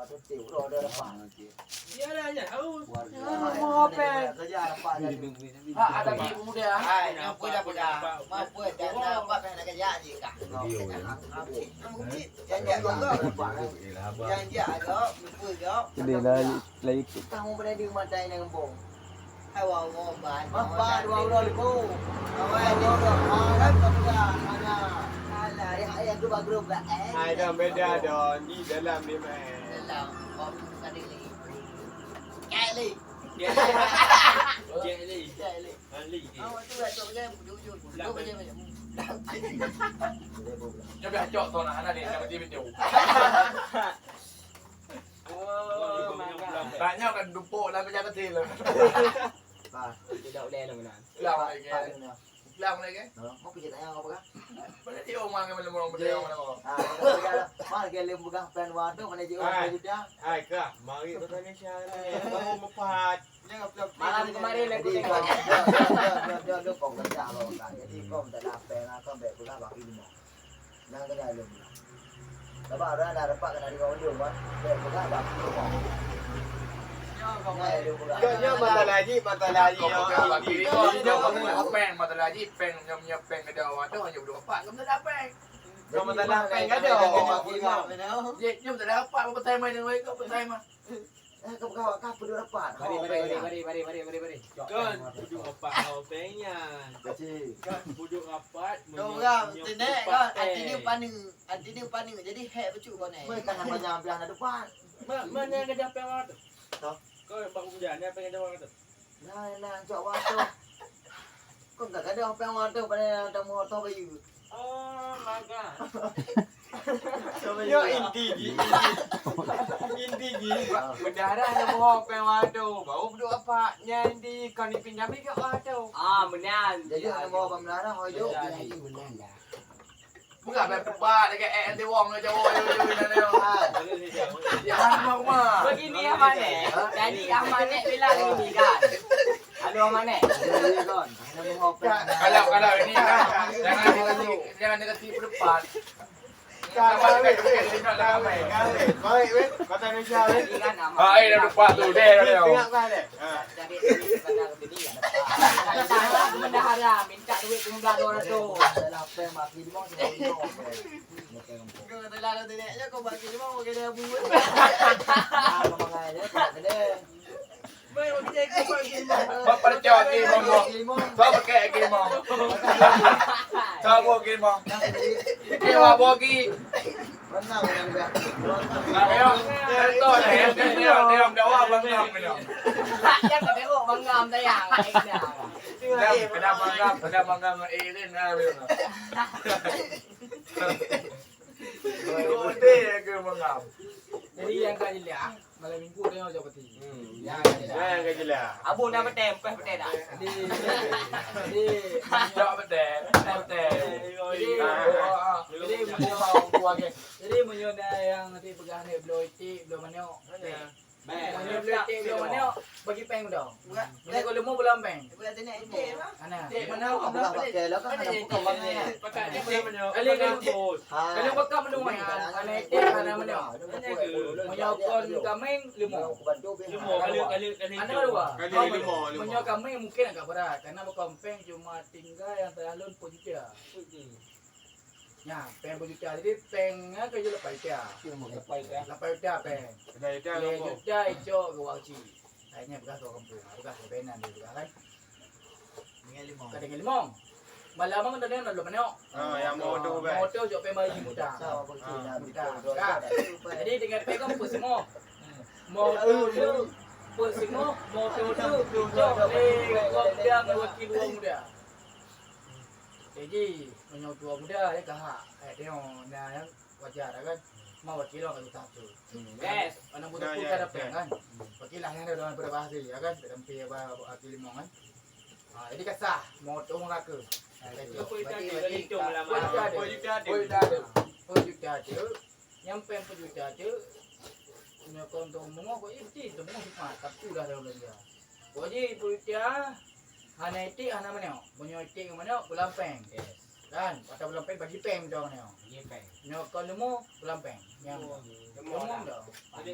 tu tiu ro ada lepas. Dia dah aja. Mau apa? Kerja lepas jadi. Ada ibu muda. Hai, apa dah pada? Mampu dah dapat nak kerja je kah? Janji aku janji ada, mampu jawab. Jadi lagi Kamu berada di mata yang ngembong. Hai wau ban. Apa dua orang liku? Awak dia dah harap kerja mana? Alah, yang tu bagus lah. Ada beda dah di dalam ni meh. Dalam kom tadi lagi. Kali. Jelly. Kali. Ali. Awak tu dah tu kan jujur. Duk kerja macam. Cho bé chọn thôi là hắn là để cho cái gì bên nhiều. Tại nhau cần đục bộ là bây giờ có tiền rồi. Dia dah udah lah mana. Làm này cái. Mau kerja tanya apa kah? Mana dia orang yang mana orang berdua mana orang. Mana dia lem bukan plan wadah mana dia orang juga. Ai ke? Mari kita tanya siapa. Kamu mempat. Malam kemarin lagi Jadi tengok. dia kong kerja loh kan. Jadi kong tak ada plan kong bet bukan bagi dia. Nang kerja lem. Lepas ada dapat kena di kau dia kan. Bet bukan bagi dia. Dia mata lagi yang ini. Dia kamu apa mata lagi peng nyam peng ke dawa tu hanya berdua apa. Kamu tak apa. Kamu tak apa peng ada. Ye, nyam tak apa apa petai mai dengan kau petai mah. Kau kau perlu dapat. Mari. Kan duduk rapat kau pengnya. Kecil. Kan duduk rapat. Orang tenek kan anti dia paning jadi hack becu kau ni. Mereka nak banyak belah depan. Mana yang kerja apa awak tu? Kau bangun hujan apa yang kerja awak tu? Nah, cak waktu. Kau tak ada apa yang waktu pada tamu atau bayu. Oh, maga. Yo inti berdarah yang mau apa yang waduh bau berdua apa nyanyi kau ni pinjam ni ke waduh Benar. Jadi nak bawa pembelara hidup. bukan berdebat dekat anti wong aja woi jangan mau mah Begini Ahmad Jadi Ahmad bilang ini kan. Ada Ahmad Jadi kan, nak bawa pembelara. kalau ini kan jangan negatif berdebat Kau Ingat Ahmad. dah lupa tu deh dah. Jadi kadang begini ya. Saya bendahara minta duit 15,200. Adalah apa yang mati di bawah. Kau telah teneknya kau bagi dia mau kena buat. Mengenai dia tak ada. Baik okey kau bagi Bapak cakap ke mama. Kau pakai ke mama. Kau bawa ke mama. Kau bawa ke. Renang yang dia. Nah, contoh dia dawa bangam ni. Yang kata oh bangam tayang. Dah bangam Erin ah betul. Dia ke bangam. Jadi yang kau lihat malam minggu tengok jauh peti. Yang ke jelas. Abu dah petempeh dah. Jadi Jauh betul. Jadi menyona yang nanti pegang ni blow itik, blow maniok. Blow itik, blow maniok bagi peng dah. Ni kalau lemu belum peng. Bukan tenek ini lah. Ana. Mana orang pakai lah kan ada bukan bangnya. Kali kalau bekam belum main. Ana itik ana maniok. Maniok kon kameng lemu. Ana dua. Maniok kameng mungkin agak berat karena bekam peng cuma tinggal yang terlalu pojok. Ya, peng berjuta. Jadi pengnya kerja lepas dia. Lepas dia peng. Dia juta itu ke wajib. Akhirnya bekas ke kampung. Bekas ke benan dia juga kan. Dengan limong. Malam kan tadi nak lupa nengok. Yang motor kan. Motor jauh peng bayi muda. Jadi dengan peng kan pun semua. Motor tu pun semua. Motor tu jauh kau dia mewakili dua muda. Jadi menyau tua muda dia kahak. Tengok yang wajar kan. Mau wakil orang kita tu. Yes, mana butuh pun ada peng kan. Wakil lah yang ada dalam berbahasa ya kan. Dampir apa wakil limong kan. Jadi kasah motor orang ke. Pejuta tu. Yang peng pejuta tu. Punya kontong semua kau itu semua semua tapi dah dalam dia. Kau je pejuta. Hana itik, hana mana? Punya itik mana? Bulan peng. Kan? Patah bulan peng bagi peng macam mana? Peng. Nyokol lemu bulan peng. Ngomong dah. Kali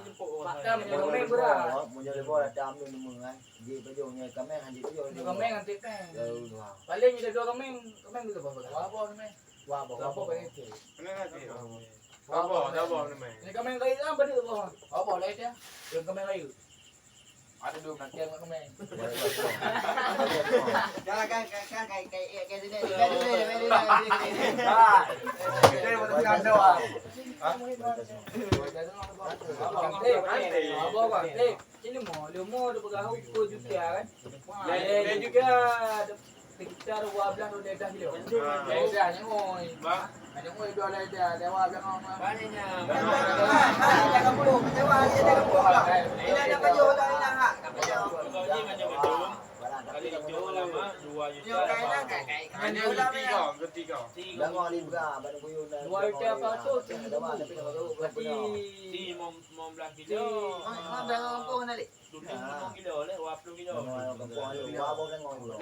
jemput orang. Pakam je kameng pun dah. Mun jadi bola dam ni mung ai. Di pejongnya kameng anji pejong. Kameng nanti peng. Wah. Paling je dua kameng tu apa? Wabo ni meh. Wabo pakai tu. Apa nama? Ni kameng kayu apa dia apa? Apa lain dia? Yang kameng kayu. Ada dua nanti yang kameng. Jangan kan kayak sini. Kita mau tekan doa. Ini mau dia pegang ukur juga kan. Dan juga kita wablang udah dah dia. Dah nyoi. Ada moi dua dah dah wablang orang. Banyaknya. Jangan puluh. Jangan puluh. Ini ada baju dah ini hak. Gaji macam betul. Kali itu lama 2 juta. Hanya Ketiga. Dah mau libra, baru kuyun. 2 juta apa tu? Berarti Di 15 kilo. Mana kampung nanti? 15 kilo leh, 20 kilo. Wabo dah ngoi.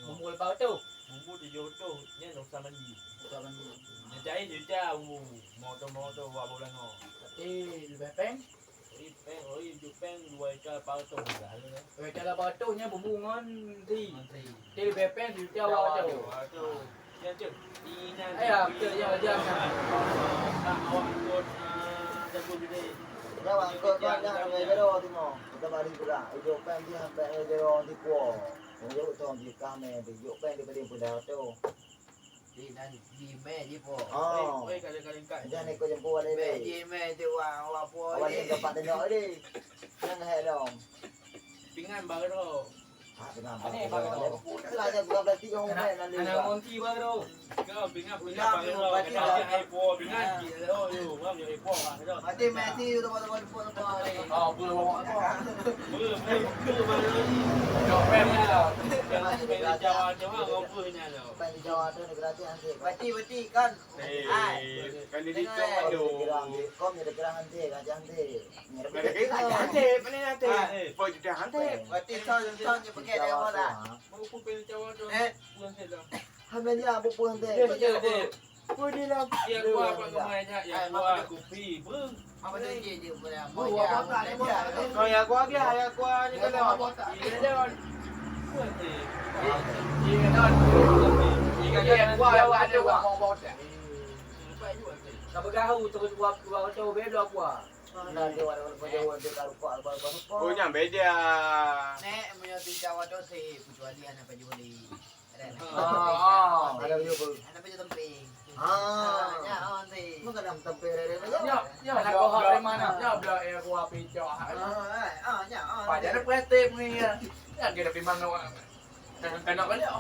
Bumbu lepas tu. Bumbu 7 tu, ni nak sama di. Ni cai juta bumbu. Motor 20 lengo. Tapi lebih peng. Oi jupeng 2 juta pauto dah le. Cara batunya bumbu ngon ti. Ti lebih peng juta awak tu. Tu. Yang tu. Ina. Ayah, betul ya ajar. Awak ikut dapur gede. Jawab kau kan jangan main jero tu mo. Kita balik pula. Ujo pen dia sampai jero di kuo. Ujo tu di kame di ujo pen di beri pula tu. Di me di po. Oh. Oi kali-kali kat. Jangan ikut jemput ada Me ni. di me tu wa po. Awak ni dapat tengok ni. Jangan hai dong. Pingan baru. Ha dengan apa? Itulah dia bukan berarti orang main nanti. Anak monti baru. Kau pingan baru. Kau iPo pingan oh yo, ngam yo iPo ah. Mati mati tu po po. Oh, belum bawa apa. Belum baru. Jok pem ni lah. Jangan Jawa kau punya lo. Pen di Jawa tu ni gratis nanti. Mati kan. Kali di tu Kau ni ada gerangan nanti, kacang nanti. Mati tahun je pakai dia orang. Mau pun Jawa tu. Pulang saya. Hamilnya apa pun nanti. Pun dia lah. Ya gua apa kemana ya gua kopi. Bung. Apa tu je boleh. Kau ya gua ni kalau. Kalau gahu terus buat tu beda apa? Nanti orang dia kalau apa. Oh nyam beda. Nek punya di Jawa tu si kecuali anak baju ni. Ada video pun. Anak baju temping. Ya, nanti. Mungkin dalam tempat Ya, ya nak kau hak mana? Ya belah aku api cak. Ya. Pada plastik ni. Ya kita pergi mana? Kena kan dia.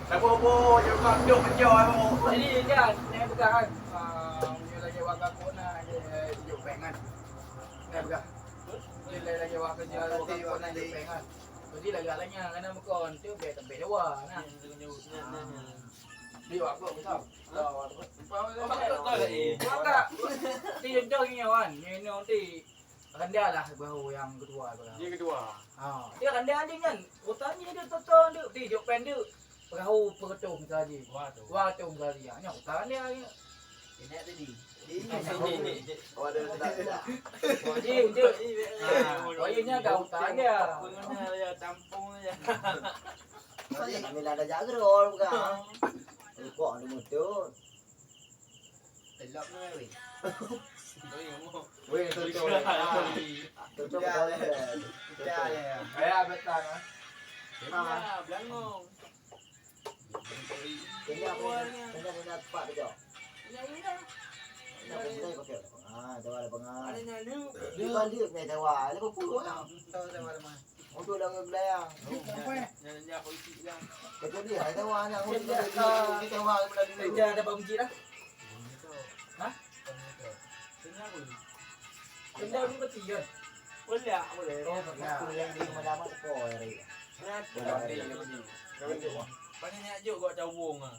Tak apa-apa, jangan duk menjual apa. Ini kan, ni bukan kan. Dia lagi wakak kona dia juk pengan. Ni bukan. Dia lagi wakak jual wakak kona dia pengan. Jadi lagi alanya kena makon tu biar tempat dewa nah. Dia wakak besar. Wakak. Dia jauh ni kawan. Ni nanti rendah lah bahu yang kedua tu. Yang kedua. Dia rendah je kan. Utanya dia tonton dia. Dia juk pen dia. Perahu pertung saja. Watung saja. Nya utan dia. Ini tadi. Oh ada tidak. Oh dia. Oh ianya kau utan dia. Tampung aja. Kami ada jaga orang bukan. Kok ada motor. Telok ni weh. Weh tutup. Tutup boleh. Ayah betul. Belangong. Ini apa? Ini nak pak dia. Nak benda pakai. Jawa ada pengal. Dia balik ni Jawa. Dia berpuluh lah. Tahu Jawa mana? Untuk dah belayang. Jangan dia politik lah. Kata dia Jawa nak kita Jawa belah dulu. Dia ada bangji dah. Hah? Benda ni betul kan? Boleh. Oh, Aku yang di mana tu kau hari. Paling nak juk kau cawung ah.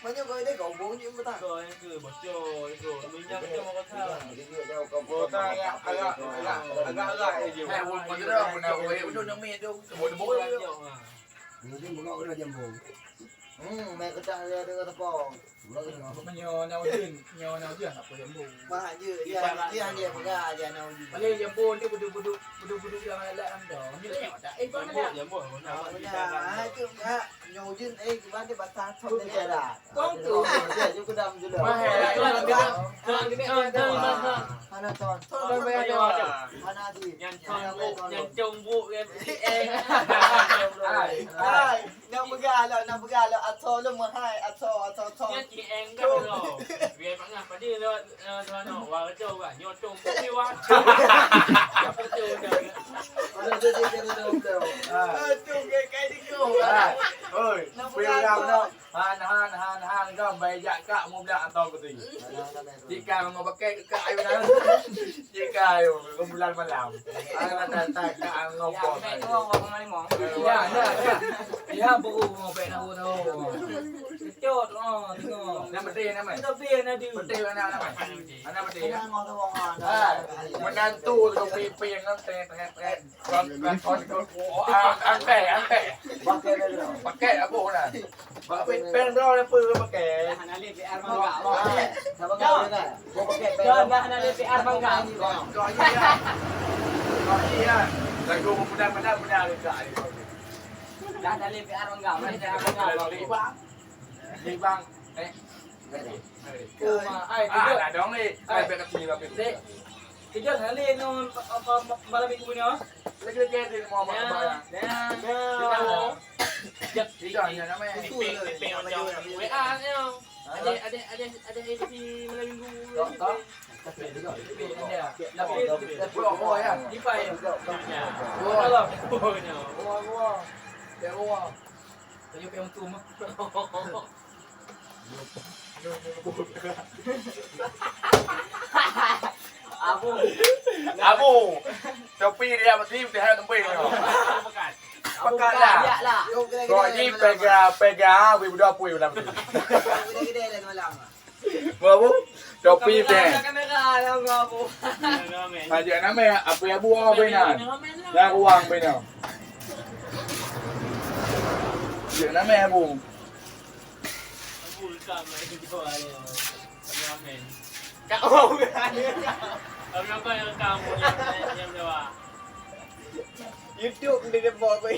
Banyak kau ini kau bong ni betul. Kau yang ke bocor itu. Minyak tu mau kau tahu. Jadi dia jauh kau. Kau tak agak je. Kau dah nak boleh nak main tu. Boleh Boleh. Ini bunga kena jambung. Mẹ có chạy ra đưa tao bỏ. Mà nhờ nào duyên học của Jambu. Mà như dia dia enggak dia nào gì. Balik Jambu dia budu yang lại ăn đó. Như thế nào đã? Có nó đã. Nah, itu enggak nyojin gimana dia batas Không dia thể là. Con cừu. Để cho cái đầm cho được. Mà hè lại Hana ton. Hana gì? Nhân trung vụ em em Nam begala atau lu mahai atau nhân chị em các rồi về bạn làm phải đi rồi rồi nó vào cái châu cả nhột trung cũng đi qua cái châu đời chung cái đi cô. Ơi, bây giờ làm đâu? Han cái bày dạ cả một dạ to cái gì? Chị cài mà ngồi bắt cây cài vậy đó. Chị cài không làm mà làm. Tại cả ngọc bò. mẹ nó ngon ngon đi mỏng. Ya buku mau pe nak tahu. Kecot oh tengok. Nama dia nama. Kita pian ada. Betul anak nama. Anak betul. Hana ngon tao ngon. Menantu tu piang kan teh. Kon ang teh. Pakai dia dulu. Pakai apa nak? Pakai pen dah le pur pakai. Hana lihat PR mangga Sama kau dengar. Gua pakai pen. Jangan Hana lihat PR mangga Rồi nha. Rồi nha. Rồi cô cũng đang lên lại. Hana lihat PR mangga mana PR mangga Đi băng. Đấy. Cô mà ai À cái là đón đi. Ai phải cái gì là Dek. Kita nak lihat no malam minggu ni oh. Lấy cái thì mò mà mà. Đi rồi nhà nó mẹ. WA ni oh. Ada edisi malam minggu. Đó. Bữa ngồi à. Đi phải. Wow. Kalau. Wow. Đẹp wow. Tadi pe untuk mah. Abu. Topi dia mesti dia tempat ni. Pakai lah. Rồi đi pega vì bữa puy làm gì? Gede-gede lah malam. Ngờ bố. Topi deh. Kamera yang ngapu. Aja nama apa ya buah benar. Dah uang benar. Giờ nama ya bu. Bukan itu jual ya. Kameramen. Kau Orang kau yang kamu yang lewat. YouTube dia buat apa?